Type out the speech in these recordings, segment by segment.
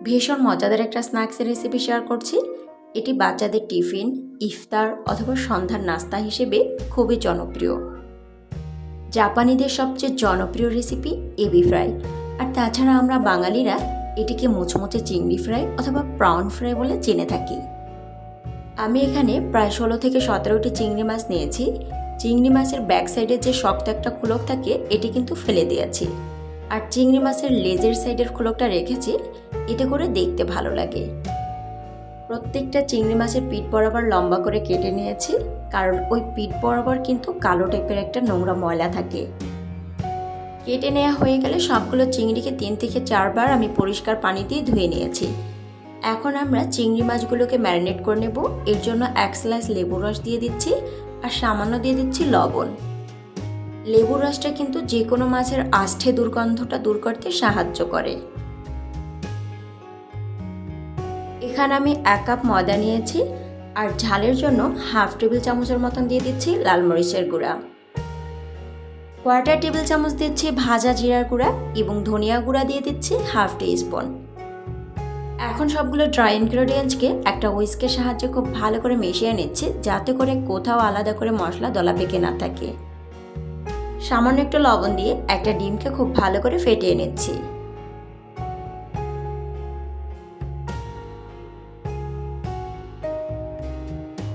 ভীষণ মজাদার একটা স্ন্যাক্সের রেসিপি শেয়ার করছি। এটি বাচ্চাদের টিফিন, ইফতার অথবা সন্ধ্যার নাস্তা হিসেবে খুবই জনপ্রিয়। জাপানিদের সবচেয়ে জনপ্রিয় রেসিপি এবি ফ্রাই। আর তাছাড়া আমরা বাঙালিরা এটিকে মুচমুচে চিংড়ি ফ্রাই অথবা প্রাউন ফ্রাই বলে চিনে থাকি। আমি এখানে প্রায় 16 থেকে 17টি চিংড়ি মাছ নিয়েছি। চিংড়ি মাছের ব্যাক সাইডে যে শক্ত একটা খুলক থাকে এটি কিন্তু ফেলে দিয়েছি, আর চিংড়ি মাছের লেজের সাইডের খুলকটা রেখেছি, এতে করে দেখতে ভালো লাগে। প্রত্যেকটা চিংড়ি মাছের পিঠ বরাবর লম্বা করে কেটে নিয়েছি, কারণ ওই পিঠ বরাবর কিন্তু কালো টাইপের একটা নোংরা ময়লা থাকে। কেটে নেওয়া হয়ে গেলে সবগুলো চিংড়িকে 3 থেকে 4 বার আমি পরিষ্কার পানি দিয়ে ধুয়ে নিয়েছি। এখন আমরা চিংড়ি মাছগুলোকে ম্যারিনেট করে নেব। এর জন্য 1 স্লাইস লেবুর রস দিয়ে দিচ্ছি, আর সামান্য দিয়ে দিচ্ছি লবণ। লেবুর রসটা কিন্তু যে কোনো মাছের আষ্টে দুর্গন্ধটা দূর করতে সাহায্য করে। এখানে আমি 1 কাপ ময়দা নিয়েছি, আর ঝালের জন্য হাফ টেবিল চামচের মতন দিয়ে দিচ্ছি লাল মরিচের গুঁড়া, 1/4 টেবিল চামচ দিচ্ছি ভাজা জিরার গুঁড়া, এবং ধনিয়া গুঁড়া দিয়ে দিচ্ছি হাফ টিস্পুন। এখন সবগুলো ড্রাই ইনগ্রেডিয়েন্টসকে একটা হুইস্কের সাহায্যে খুব ভালো করে মিশিয়ে নিচ্ছি, যাতে করে কোথাও আলাদা করে মশলা দলা পেকে না থাকে। সামান্য একটু লবণ দিয়ে একটা ডিমকে খুব ভালো করে ফেটিয়ে নিচ্ছি।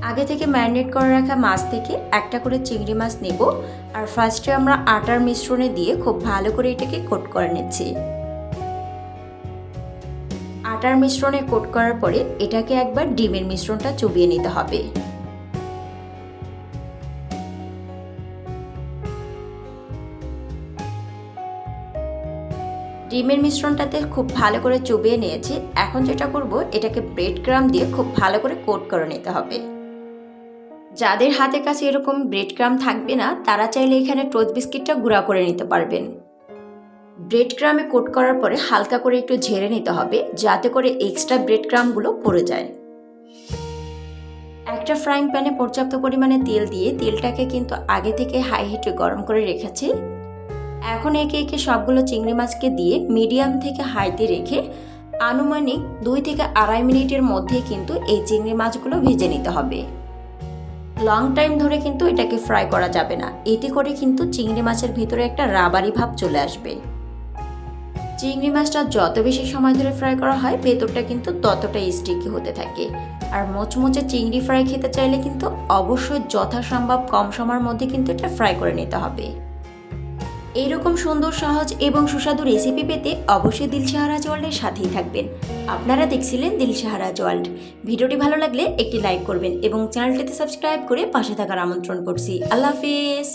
আগে থেকে ম্যারিনেট করে রাখা মাছ থেকে একটা করে চিংড়ি মাছ নেব, আর ফার্স্টে আমরা আটার মিশ্রণে দিয়ে খুব ভালো করে এটাকে কোট করে নিচ্ছি। আটার মিশ্রণে কোট করার পরে এটাকে একবার ডিমের মিশ্রণটা চুবিয়ে নিতে হবে। ডিমের মিশ্রণটাতে খুব ভালো করে চুবিয়ে নিয়েছি। এখন যেটা করব, এটাকে ব্রেড ক্রাম দিয়ে খুব ভালো করে কোট করে নিতে হবে। যাদের হাতের কাছে এরকম ব্রেড ক্রাম থাকবে না, তারা চাইলে এখানে টোস্ট বিস্কিটটা গুঁড়া করে নিতে পারবেন। ব্রেড ক্রামে কোট করার পরে হালকা করে একটু ঝেড়ে নিতে হবে, যাতে করে এক্সট্রা ব্রেড ক্রামগুলো পড়ে যায়। একটা ফ্রাইং প্যানে পর্যাপ্ত পরিমাণে তেল দিয়ে তেলটাকে কিন্তু আগে থেকে হাই হিটে গরম করে রেখেছি। এখন একে একে সবগুলো চিংড়ি মাছকে দিয়ে মিডিয়াম থেকে হাইতে রেখে আনুমানিক 2 থেকে 2.5 মিনিটের মধ্যে কিন্তু এই চিংড়ি মাছগুলো ভেজে নিতে হবে। লং টাইম ধরে কিন্তু এটাকে ফ্রাই করা যাবে না, এতে করে কিন্তু চিংড়ি মাছের ভিতরে একটা রাবারি ভাব চলে আসবে। চিংড়ি মাছটা যত বেশি সময় ধরে ফ্রাই করা হয়, ভেতরটা কিন্তু ততটাই স্টিকি হতে থাকে। আর মোচমোচে চিংড়ি ফ্রাই খেতে চাইলে কিন্তু অবশ্যই যথাসম্ভব কম সময়ের মধ্যে কিন্তু এটা ফ্রাই করে নিতে হবে। এইরকম সুন্দর, সহজ এবং সুস্বাদু রেসিপি পেতে অবশ্যই দিলশাহরাজ ওয়ার্ল্ডের সাথেই থাকবেন। আপনারা দেখছিলেন দিলশাহরাজ ওয়ার্ল্ড। ভিডিওটি ভালো লাগলে একটি লাইক করবেন এবং চ্যানেলটিতে সাবস্ক্রাইব করে পাশে থাকার আমন্ত্রণ করছি। আল্লাহ হাফেজ।